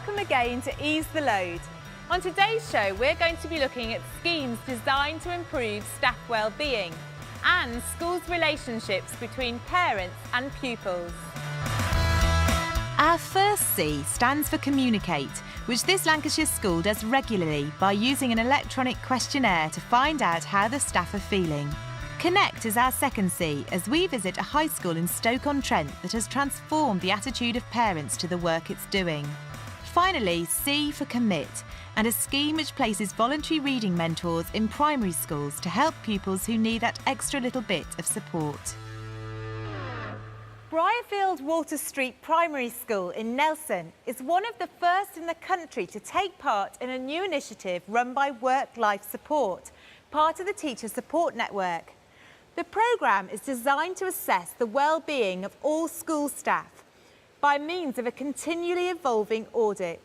welcome again to Ease the Load. On today's show, we're going to be looking at schemes designed to improve staff well-being and schools' relationships between parents and pupils. Our first C stands for communicate, which this Lancashire school does regularly by using an electronic questionnaire to find out how the staff are feeling. Connect is our second C, as we visit a high school in Stoke-on-Trent that has transformed the attitude of parents to the work it's doing. Finally, C for commit, and a scheme which places voluntary reading mentors in primary schools to help pupils who need that extra little bit of support. Brierfield Water Street Primary School in Nelson is one of the first in the country to take part in a new initiative run by Work-Life Support, part of the Teacher Support Network. The programme is designed to assess the well-being of all school staff by means of a continually evolving audit.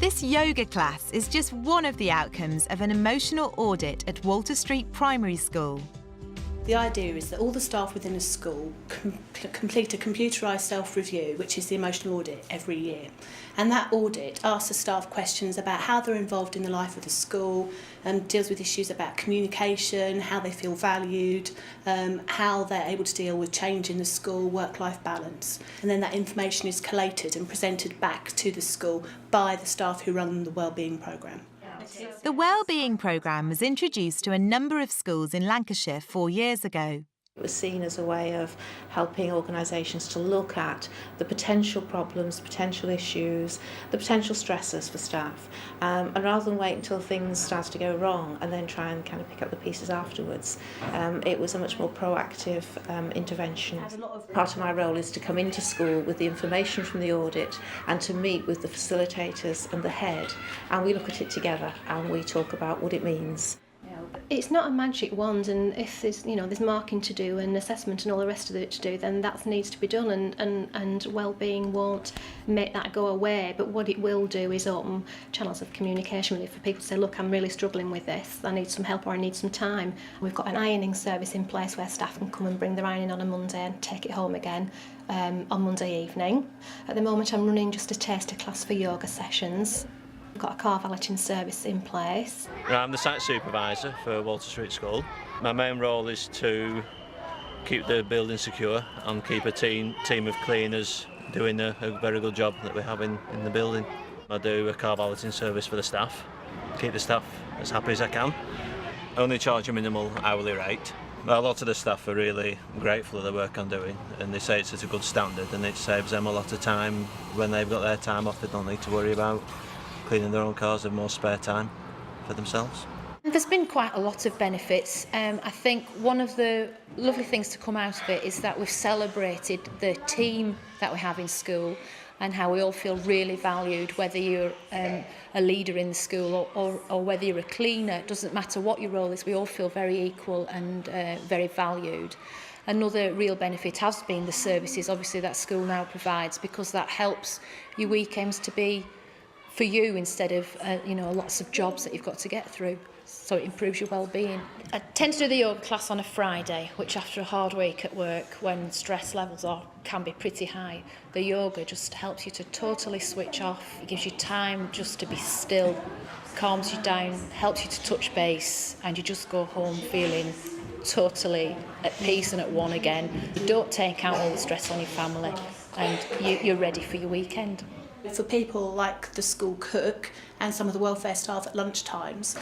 This yoga class is just one of the outcomes of an emotional audit at Walter Street Primary School. The idea is that all the staff within a school complete a computerised self-review, which is the emotional audit, every year. And that audit asks the staff questions about how they're involved in the life of the school, deals with issues about communication, how they feel valued, how they're able to deal with change in the school, work-life balance. And then that information is collated and presented back to the school by the staff who run the wellbeing programme. The Wellbeing Programme was introduced to a number of schools in Lancashire 4 years ago. It was seen as a way of helping organisations to look at the potential problems, potential issues, the potential stressors for staff, and rather than wait until things start to go wrong and then try and kind of pick up the pieces afterwards, it was a much more proactive intervention. Part of my role is to come into school with the information from the audit and to meet with the facilitators and the head, and we look at it together and we talk about what it means. It's not a magic wand, and if there's marking to do and assessment and all the rest of it to do, then that needs to be done, and wellbeing won't make that go away. But what it will do is open channels of communication really for people to say, look, I'm really struggling with this, I need some help or I need some time. We've got an ironing service in place where staff can come and bring their ironing on a Monday and take it home again on Monday evening. At the moment I'm running just a taster class for yoga sessions. We've got a car valeting service in place. I'm the site supervisor for Walter Street School. My main role is to keep the building secure and keep a team of cleaners doing a very good job that we have in the building. I do a car valeting service for the staff, keep the staff as happy as I can. Only charge a minimal hourly rate. A lot of the staff are really grateful of the work I'm doing, and they say it's at a good standard and it saves them a lot of time. When they've got their time off, they don't need to worry about cleaning their own cars, have more spare time for themselves. There's been quite a lot of benefits. I think one of the lovely things to come out of it is that we've celebrated the team that we have in school and how we all feel really valued, whether you're a leader in the school or whether you're a cleaner. It doesn't matter what your role is, we all feel very equal and very valued. Another real benefit has been the services, obviously, that school now provides, because that helps your weekends to be for you instead of lots of jobs that you've got to get through, so it improves your well-being. I tend to do the yoga class on a Friday, which after a hard week at work when stress levels can be pretty high, the yoga just helps you to totally switch off. It gives you time just to be still, calms you down, helps you to touch base, and you just go home feeling totally at peace and at one again. You don't take out all the stress on your family and you're ready for your weekend. For people like the school cook and some of the welfare staff at lunchtimes,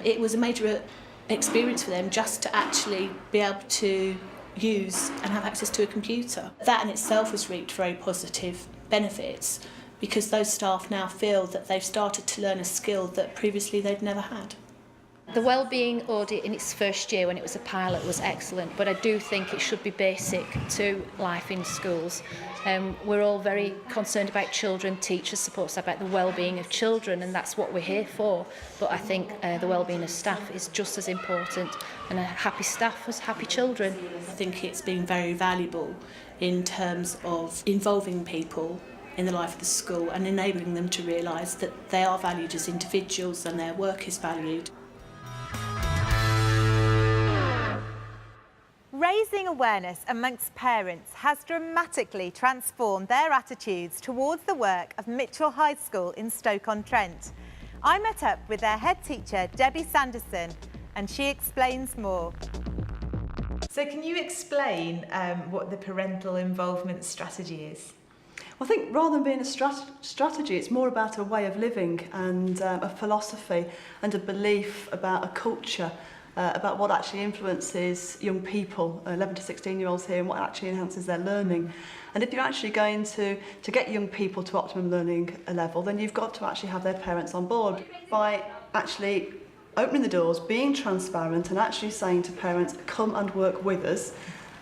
it was a major experience for them just to actually be able to use and have access to a computer. That in itself has reaped very positive benefits, because those staff now feel that they've started to learn a skill that previously they'd never had. The wellbeing audit in its first year when it was a pilot was excellent, but I do think it should be basic to life in schools. We're all very concerned about children, teachers, support staff, about the wellbeing of children, and that's what we're here for. But I think the wellbeing of staff is just as important, and a happy staff has happy children. I think it's been very valuable in terms of involving people in the life of the school and enabling them to realise that they are valued as individuals and their work is valued. Raising awareness amongst parents has dramatically transformed their attitudes towards the work of Mitchell High School in Stoke-on-Trent. I met up with their head teacher, Debbie Sanderson, and she explains more. So can you explain what the parental involvement strategy is? I think rather than being a strategy, it's more about a way of living and a philosophy and a belief about a culture, about what actually influences young people, 11 to 16-year-olds here, and what actually enhances their learning. And if you're actually going to get young people to optimum learning level, then you've got to actually have their parents on board by actually opening the doors, being transparent and actually saying to parents, come and work with us.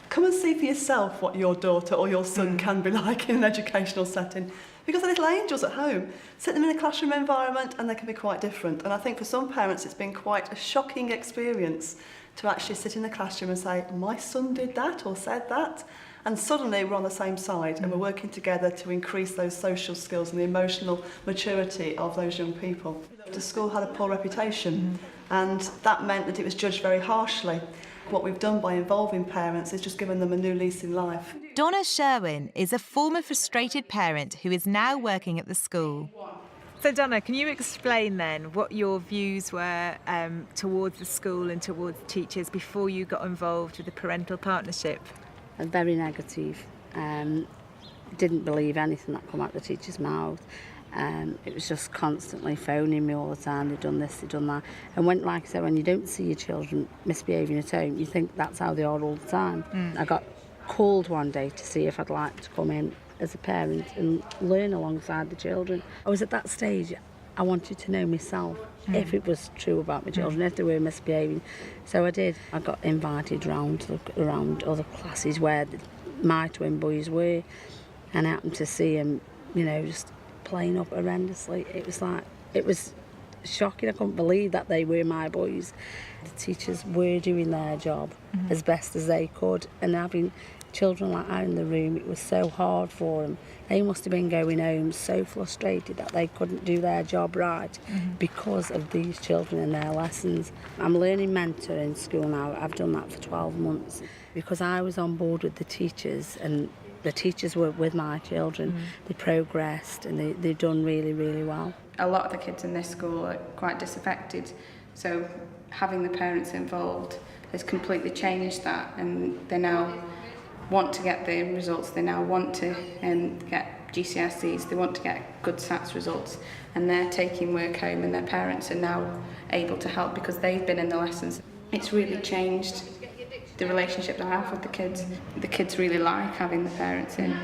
Come and see for yourself what your daughter or your son can be like in an educational setting. Because they're little angels at home. Sit them in a classroom environment and they can be quite different. And I think for some parents it's been quite a shocking experience to actually sit in the classroom and say, my son did that or said that. And suddenly we're on the same side and we're working together to increase those social skills and the emotional maturity of those young people. The school had a poor reputation and that meant that it was judged very harshly. What we've done by involving parents is just given them a new lease in life. Donna Sherwin is a former frustrated parent who is now working at the school. So Donna, can you explain then what your views were towards the school and towards teachers before you got involved with the parental partnership? Very negative. Didn't believe anything that come out the teacher's mouth. It was just constantly phoning me all the time. They've done this, they've done that. And when, like I said, when you don't see your children misbehaving at home, you think that's how they are all the time. I got called one day to see if I'd like to come in as a parent and learn alongside the children. I was at that stage, I wanted to know myself if it was true about my children, if they were misbehaving. So I did. I got invited round to look around other classes where my twin boys were, and I happened to see them, you know, just playing up horrendously. It was shocking. I couldn't believe that they were my boys. The teachers were doing their job as best as they could, and having children like that in the room, it was so hard for them. They must have been going home so frustrated that they couldn't do their job right because of these children and their lessons. I'm learning mentor in school now. I've done that for 12 months because I was on board with the teachers, and the teachers were with my children. They progressed and they've done really, really well. A lot of the kids in this school are quite disaffected, so having the parents involved has completely changed that, and they now want to get the results, they now want to get GCSEs, they want to get good SATs results, and they're taking work home and their parents are now able to help because they've been in the lessons. It's really changed the relationship I have with the kids. The kids really like having the parents in.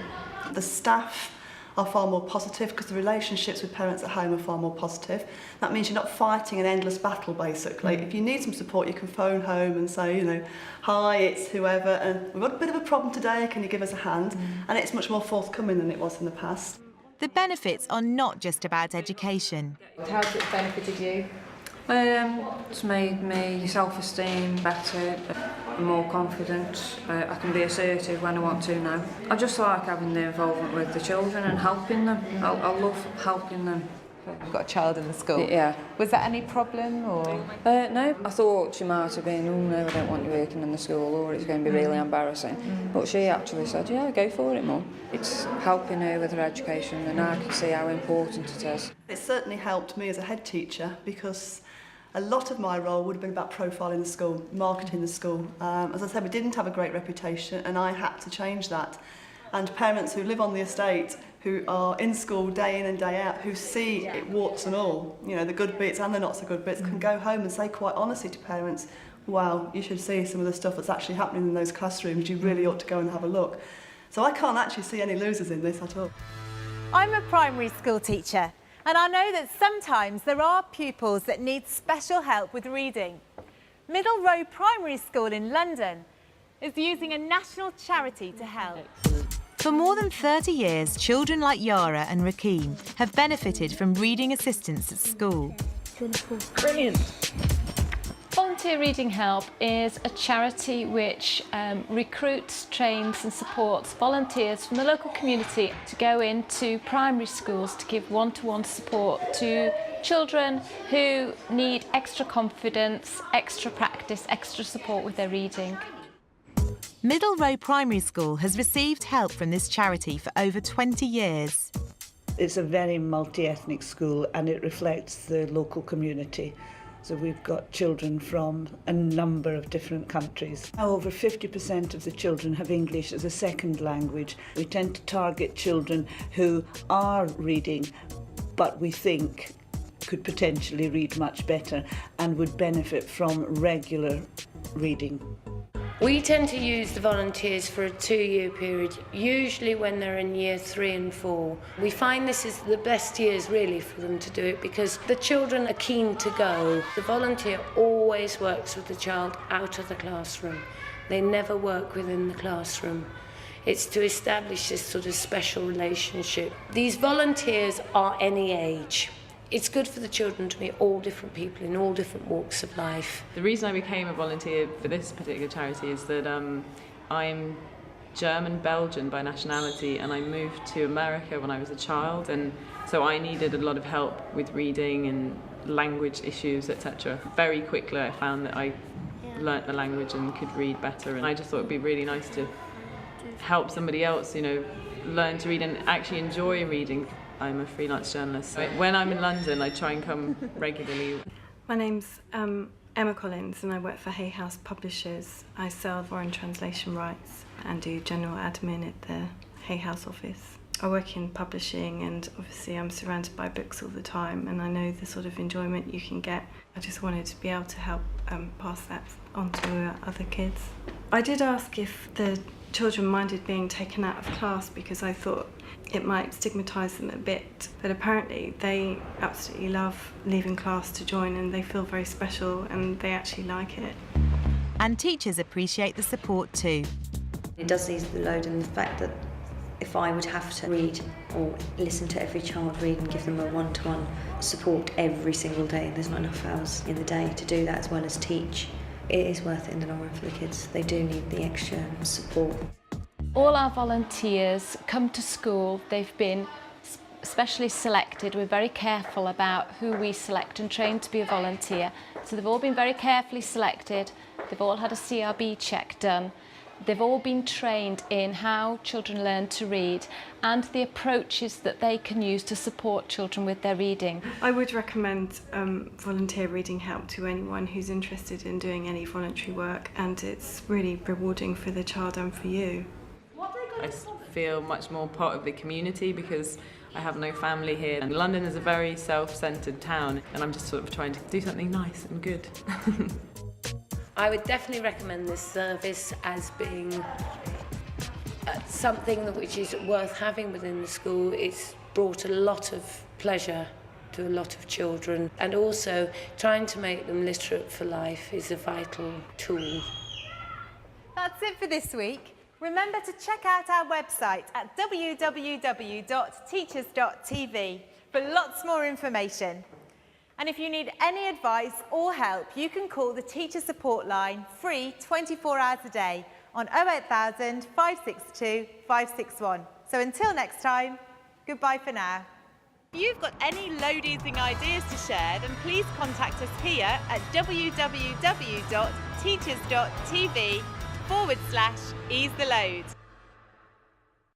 The staff are far more positive because the relationships with parents at home are far more positive. That means you're not fighting an endless battle, basically. If you need some support, you can phone home and say, you know, hi, it's whoever, and we've got a bit of a problem today, can you give us a hand? And it's much more forthcoming than it was in the past. The benefits are not just about education. How's it benefited you? It's made me self-esteem better, more confident. I can be assertive when I want to now. I just like having the involvement with the children and helping them. I love helping them. I've got a child in the school. Yeah. Was that any problem or? No, I thought she might have been, oh no, I don't want you working in the school or it's going to be really embarrassing. But she actually said, yeah, go for it, Mum. It's helping her with her education and I can see how important it is. It certainly helped me as a head teacher because a lot of my role would have been about profiling the school, marketing the school. As I said, we didn't have a great reputation and I had to change that. And parents who live on the estate, who are in school day in and day out, who see it warts and all, you know, the good bits and the not so good bits, can go home and say quite honestly to parents, wow, you should see some of the stuff that's actually happening in those classrooms, you really ought to go and have a look. So I can't actually see any losers in this at all. I'm a primary school teacher, and I know that sometimes there are pupils that need special help with reading. Middle Row Primary School in London is using a national charity to help. For more than 30 years, children like Yara and Rakeem have benefited from reading assistance at school. Brilliant. Voluntary Reading Help is a charity which recruits, trains and supports volunteers from the local community to go into primary schools to give one-to-one support to children who need extra confidence, extra practice, extra support with their reading. Middle Row Primary School has received help from this charity for over 20 years. It's a very multi-ethnic school and it reflects the local community. So we've got children from a number of different countries. Now over 50% of the children have English as a second language. We tend to target children who are reading, but we think could potentially read much better and would benefit from regular reading. We tend to use the volunteers for a 2-year period, usually when they're in year 3 and 4. We find this is the best years really for them to do it because the children are keen to go. The volunteer always works with the child out of the classroom. They never work within the classroom. It's to establish this sort of special relationship. These volunteers are any age. It's good for the children to meet all different people in all different walks of life. The reason I became a volunteer for this particular charity is that I'm German-Belgian by nationality and I moved to America when I was a child, and so I needed a lot of help with reading and language issues, etc. Very quickly I found that I learnt the language and could read better, and I just thought it'd be really nice to help somebody else, learn to read and actually enjoy reading. I'm a freelance journalist. When I'm in London, I try and come regularly. My name's Emma Collins and I work for Hay House Publishers. I sell foreign translation rights and do general admin at the Hay House office. I work in publishing and obviously I'm surrounded by books all the time and I know the sort of enjoyment you can get. I just wanted to be able to help pass that on to other kids. I did ask if the children minded being taken out of class because I thought it might stigmatise them a bit, but apparently they absolutely love leaving class to join and they feel very special and they actually like it. And teachers appreciate the support too. It does ease the load, and the fact that if I would have to read or listen to every child read and give them a one-to-one support every single day, there's not enough hours in the day to do that as well as teach. It is worth it in the long run for the kids. They do need the extra support. All our volunteers come to school. They've been specially selected. We're very careful about who we select and train to be a volunteer. So they've all been very carefully selected. They've all had a CRB check done. They've all been trained in how children learn to read and the approaches that they can use to support children with their reading. I would recommend Volunteer Reading Help to anyone who's interested in doing any voluntary work, and it's really rewarding for the child and for you. I feel much more part of the community because I have no family here, and London is a very self-centred town and I'm just sort of trying to do something nice and good. I would definitely recommend this service as being something which is worth having within the school. It's brought a lot of pleasure to a lot of children, and also trying to make them literate for life is a vital tool. That's it for this week. Remember to check out our website at www.teachers.tv for lots more information. And if you need any advice or help, you can call the Teacher Support Line free 24 hours a day on 08000 562 561. So until next time, goodbye for now. If you've got any load-easing ideas to share, then please contact us here at www.teachers.tv/ease the load.